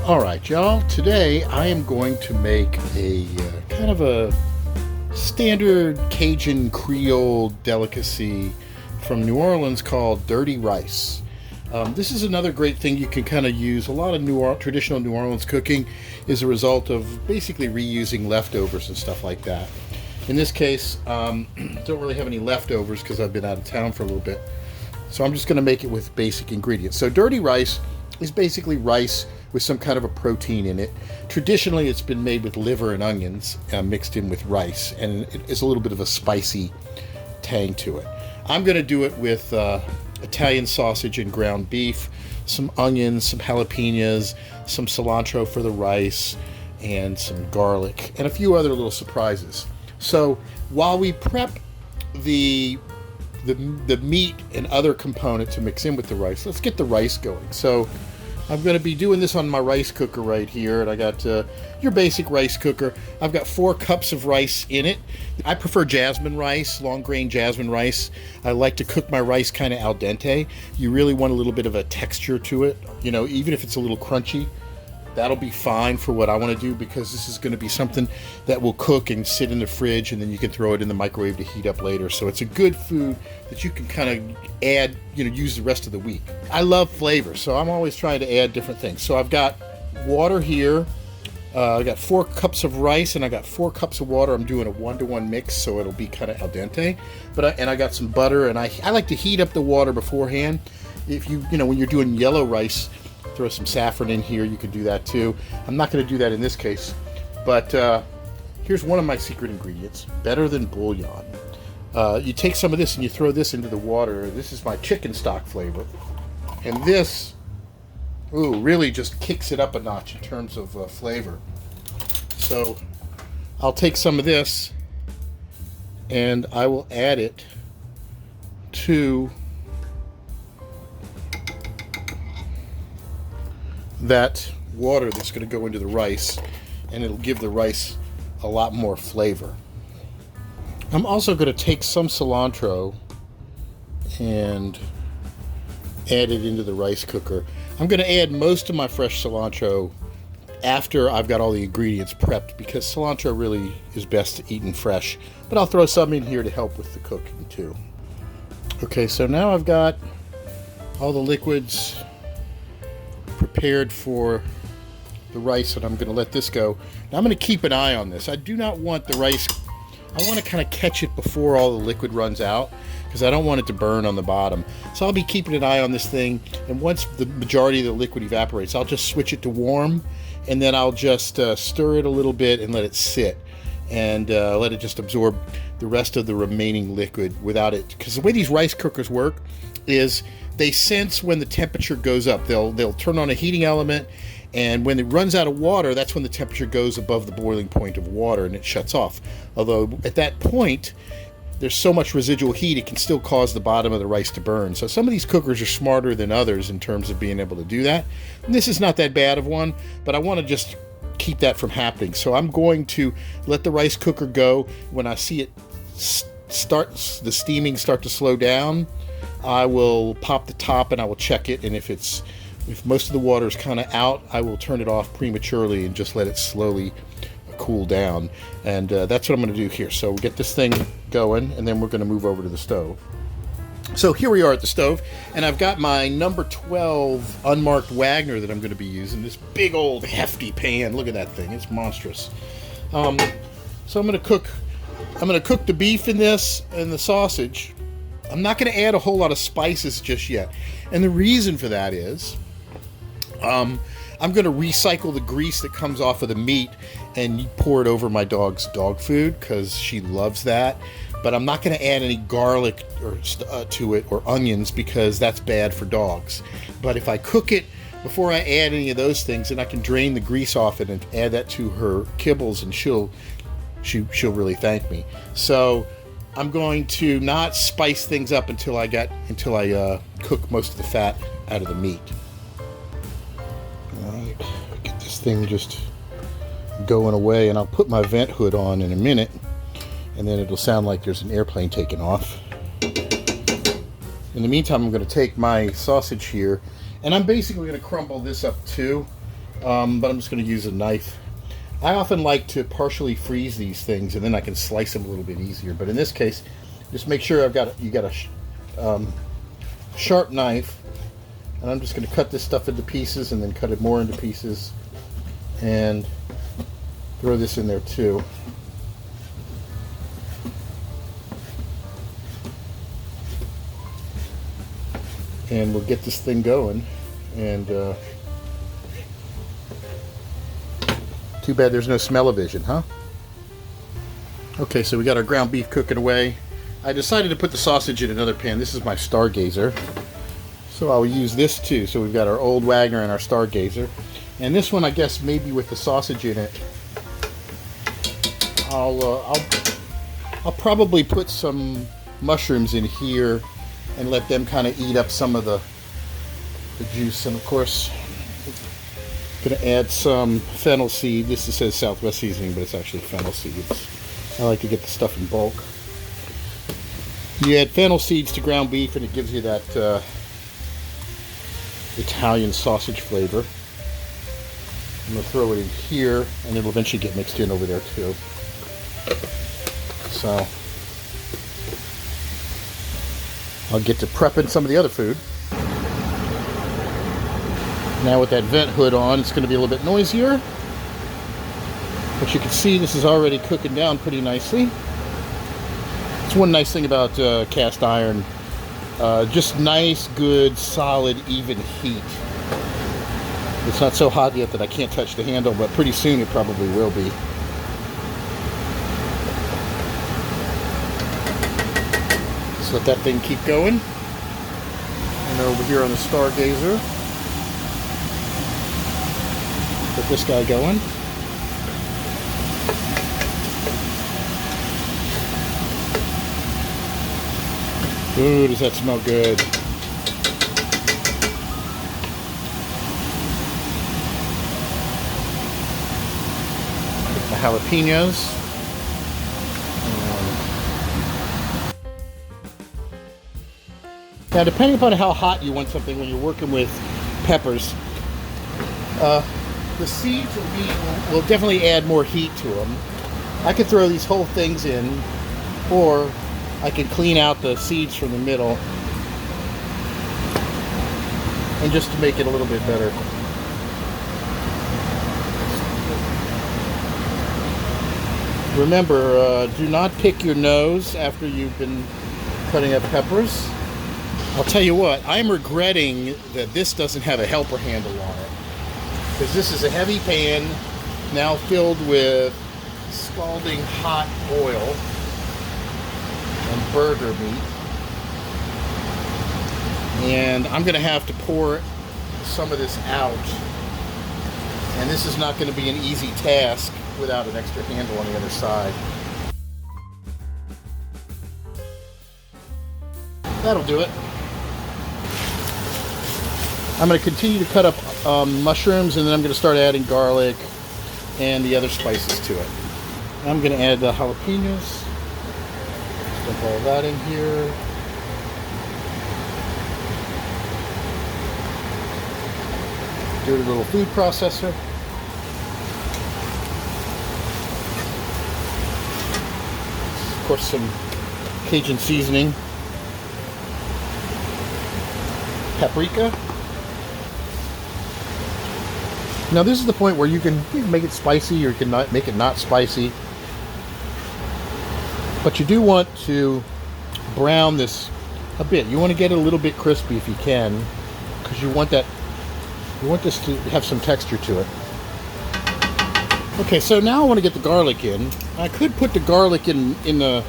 Alright y'all, today I am going to make a kind of a standard Cajun Creole delicacy from New Orleans called dirty rice. This is another great thing you can kind of use. A lot of traditional New Orleans cooking is a result of basically reusing leftovers and stuff like that. In this case, don't really have any leftovers because I've been out of town for a little bit. So I'm just going to make it with basic ingredients. So dirty rice is basically rice with some kind of a protein in it. Traditionally, it's been made with liver and onions mixed in with rice, and it is a little bit of a spicy tang to it. I'm going to do it with Italian sausage and ground beef, some onions, some jalapenos, some cilantro for the rice, and some garlic, and a few other little surprises. So while we prep the meat and other component to mix in with the rice, let's get the rice going. So I'm going to be doing this on my rice cooker right here, and I got your basic rice cooker. I've got 4 cups of rice in it. I prefer jasmine rice, long grain jasmine rice. I like to cook my rice kind of al dente. You really want a little bit of a texture to it, you know, even if it's a little crunchy. That'll be fine for what I want to do, because this is going to be something that will cook and sit in the fridge, and then you can throw it in the microwave to heat up later. So it's a good food that you can kind of add, use the rest of the week. I love flavor, so I'm always trying to add different things. So I've got water here. I got 4 cups of rice, and I got 4 cups of water. I'm doing a 1-to-1 mix, so it'll be kind of al dente. And I got some butter, and I like to heat up the water beforehand. If when you're doing yellow rice, throw some saffron in here. You can do that too. I'm not going to do that in this case, but here's one of my secret ingredients, better than bouillon. You take some of this and you throw this into the water. This is my chicken stock flavor, and this really just kicks it up a notch in terms of flavor. So I'll take some of this and I will add it to that water that's going to go into the rice, and it'll give the rice a lot more flavor. I'm also going to take some cilantro and add it into the rice cooker. I'm going to add most of my fresh cilantro after I've got all the ingredients prepped, because cilantro really is best eaten fresh, but I'll throw some in here to help with the cooking too. Okay, so now I've got all the liquids prepared for the rice, and I'm going to let this go. Now I'm going to keep an eye on this. I do not want the rice, I want to kind of catch it before all the liquid runs out, because I don't want it to burn on the bottom. So I'll be keeping an eye on this thing, and once the majority of the liquid evaporates, I'll just switch it to warm, and then I'll just stir it a little bit and let it sit, and let it just absorb the rest of the remaining liquid without it, because the way these rice cookers work is they sense when the temperature goes up. They'll turn on a heating element, and when it runs out of water, that's when the temperature goes above the boiling point of water and it shuts off. Although at that point, there's so much residual heat, it can still cause the bottom of the rice to burn. So some of these cookers are smarter than others in terms of being able to do that. And this is not that bad of one, but I want to just keep that from happening. So I'm going to let the rice cooker go. When I see it the steaming start to slow down, I will pop the top and I will check it, and if most of the water is kind of out, I will turn it off prematurely and just let it slowly cool down. And that's what I'm going to do here. So we'll get this thing going, and then we're going to move over to the stove. So here we are at the stove, and I've got my number 12 unmarked Wagner that I'm going to be using. This big old hefty pan. Look at that thing. It's monstrous. So I'm going to cook the beef in this and the sausage. I'm not going to add a whole lot of spices just yet. And the reason for that is I'm going to recycle the grease that comes off of the meat and pour it over my dog's dog food, because she loves that. But I'm not going to add any garlic to it or onions, because that's bad for dogs. But if I cook it before I add any of those things, then I can drain the grease off it and add that to her kibbles, and she'll really thank me. So I'm going to not spice things up until I cook most of the fat out of the meat. All right, get this thing just going away, and I'll put my vent hood on in a minute, and then it'll sound like there's an airplane taking off. In the meantime, I'm going to take my sausage here, and I'm basically going to crumble this up too, but I'm just going to use a knife. I often like to partially freeze these things, and then I can slice them a little bit easier. But in this case, just make sure you got a sharp knife, and I'm just going to cut this stuff into pieces, and then cut it more into pieces, and throw this in there too. And we'll get this thing going. And too bad there's no smell-o-vision, huh? Okay, so we got our ground beef cooking away. I decided to put the sausage in another pan. This is my Stargazer, so I'll use this too. So we've got our old Wagner and our Stargazer, and this one, I guess, maybe with the sausage in it, I'll probably put some mushrooms in here and let them kind of eat up some of the juice. And of course, gonna add some fennel seed. This says Southwest seasoning, but it's actually fennel seeds. I like to get the stuff in bulk. You add fennel seeds to ground beef, and it gives you that Italian sausage flavor. I'm gonna throw it in here, and it'll eventually get mixed in over there too. So I'll get to prepping some of the other food. Now with that vent hood on, it's going to be a little bit noisier. But you can see this is already cooking down pretty nicely. It's one nice thing about cast iron. Just nice, good, solid, even heat. It's not so hot yet that I can't touch the handle, but pretty soon it probably will be. Just let that thing keep going. And over here on the Stargazer, get this guy going. Ooh, does that smell good? Get the jalapenos. Now, depending upon how hot you want something when you're working with peppers, the seeds will definitely add more heat to them. I could throw these whole things in, or I can clean out the seeds from the middle, and just to make it a little bit better. Remember, do not pick your nose after you've been cutting up peppers. I'll tell you what, I'm regretting that this doesn't have a helper handle on it, because this is a heavy pan now filled with scalding hot oil and burger meat, and I'm going to have to pour some of this out, and this is not going to be an easy task without an extra handle on the other side. That'll do it. I'm going to continue to cut up mushrooms, and then I'm going to start adding garlic and the other spices to it. I'm going to add the jalapenos. Dump all that in here. Do it in a little food processor. Of course, some Cajun seasoning. Paprika. Now this is the point where you can make it spicy, or you can make it not spicy. But you do want to brown this a bit. You want to get it a little bit crispy if you can, because you want this to have some texture to it. Okay, so now I want to get the garlic in. I could put the garlic in the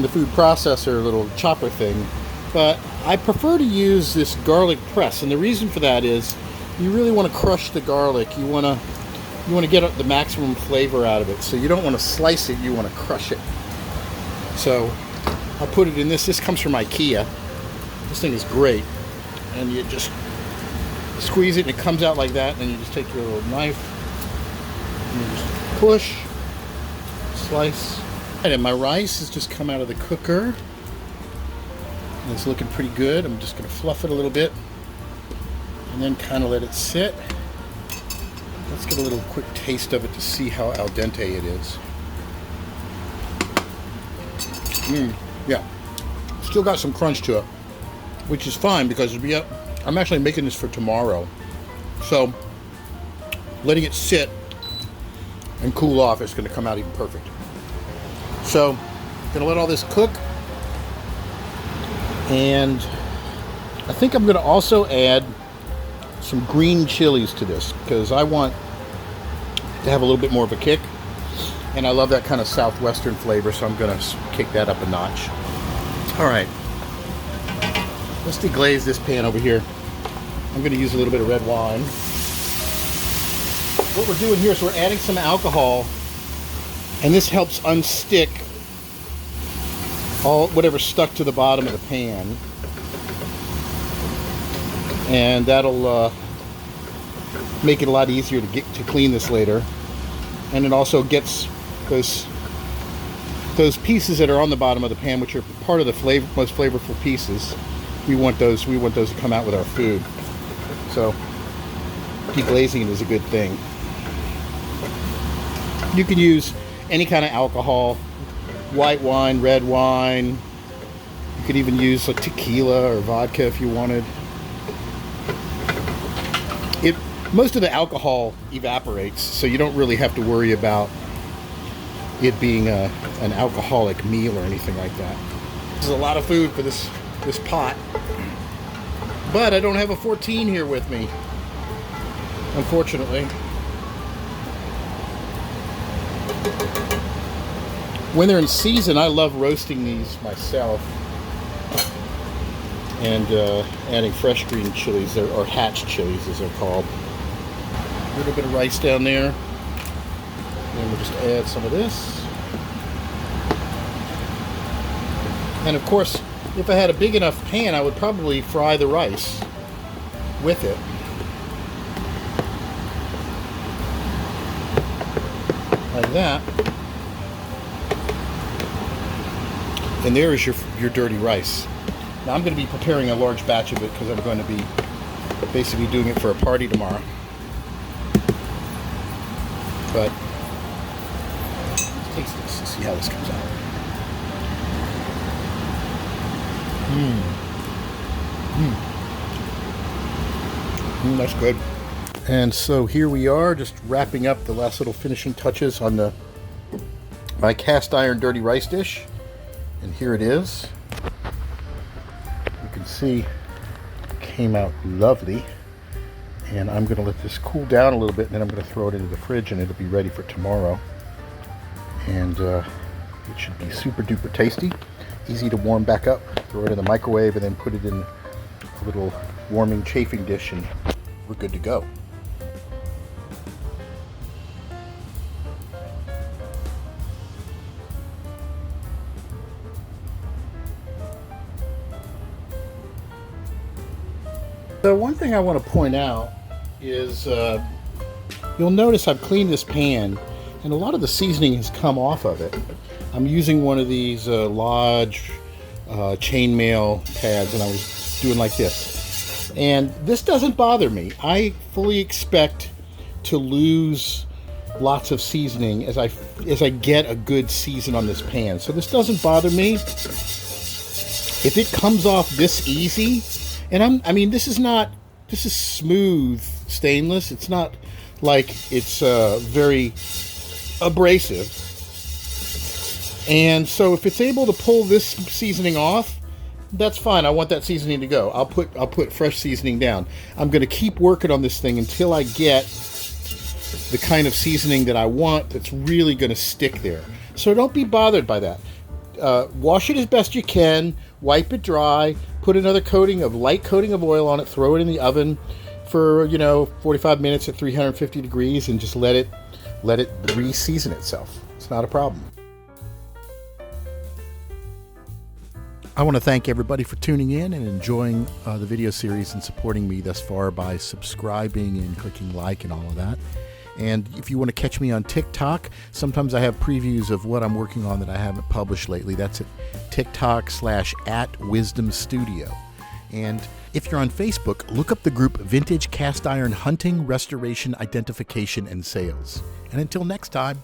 food processor, little chopper thing, but I prefer to use this garlic press, and the reason for that is you really want to crush the garlic. You want to get the maximum flavor out of it. So you don't want to slice it, you want to crush it. So I'll put it in this. This comes from IKEA. This thing is great. And you just squeeze it and it comes out like that, and then you just take your little knife and you just push, slice. And my rice has just come out of the cooker. And it's looking pretty good. I'm just going to fluff it a little bit and then kind of let it sit. Let's get a little quick taste of it to see how al dente it is. Yeah, still got some crunch to it, which is fine because I'm actually making this for tomorrow. So letting it sit and cool off is going to come out even perfect. So gonna let all this cook, and I think I'm gonna also add some green chilies to this because I want to have a little bit more of a kick, and I love that kind of southwestern flavor, so I'm gonna kick that up a notch. All right, let's deglaze this pan over here. I'm gonna use a little bit of red wine. What we're doing here is we're adding some alcohol, and this helps unstick whatever's stuck to the bottom of the pan, and that'll make it a lot easier to clean this later. And it also gets those pieces that are on the bottom of the pan, which are part of the most flavorful pieces. We want those to come out with our food. So deglazing it is a good thing. You can use any kind of alcohol, white wine, red wine. You could even use a tequila or vodka if you wanted. Most of the alcohol evaporates, so you don't really have to worry about it being an alcoholic meal or anything like that. This is a lot of food for this pot, but I don't have a 14 here with me, unfortunately. When they're in season, I love roasting these myself and adding fresh green chilies, or hatch chilies as they're called. A little bit of rice down there. And we'll just add some of this. And of course, if I had a big enough pan, I would probably fry the rice with it. Like that. And there is your dirty rice. Now I'm going to be preparing a large batch of it because I'm going to be basically doing it for a party tomorrow. But let's taste this and see how this comes out. That's good. And so here we are, just wrapping up the last little finishing touches on my cast iron dirty rice dish. And here it is. You can see it came out lovely. And I'm going to let this cool down a little bit, and then I'm going to throw it into the fridge, and it'll be ready for tomorrow. And it should be super duper tasty. Easy to warm back up. Throw it in the microwave, and then put it in a little warming chafing dish, and we're good to go. So one thing I want to point out is you'll notice I've cleaned this pan, and a lot of the seasoning has come off of it. I'm using one of these Lodge chainmail pads, and I was doing like this. And this doesn't bother me. I fully expect to lose lots of seasoning as I get a good season on this pan. So this doesn't bother me. If it comes off this easy, and I mean, this is smooth stainless. It's not like it's very abrasive. And so if it's able to pull this seasoning off, that's fine. I want that seasoning to go. I'll put fresh seasoning down. I'm going to keep working on this thing until I get the kind of seasoning that I want that's really going to stick there. So don't be bothered by that. Wash it as best you can, wipe it dry, put another light coating of oil on it, throw it in the oven for 45 minutes at 350 degrees, and just let it re-season itself. It's not a problem. I want to thank everybody for tuning in and enjoying the video series and supporting me thus far by subscribing and clicking like and all of that. And if you want to catch me on TikTok, sometimes I have previews of what I'm working on that I haven't published lately. That's at TikTok /@WisdomStudio. And if you're on Facebook, look up the group Vintage Cast Iron Hunting, Restoration, Identification, and Sales. And until next time,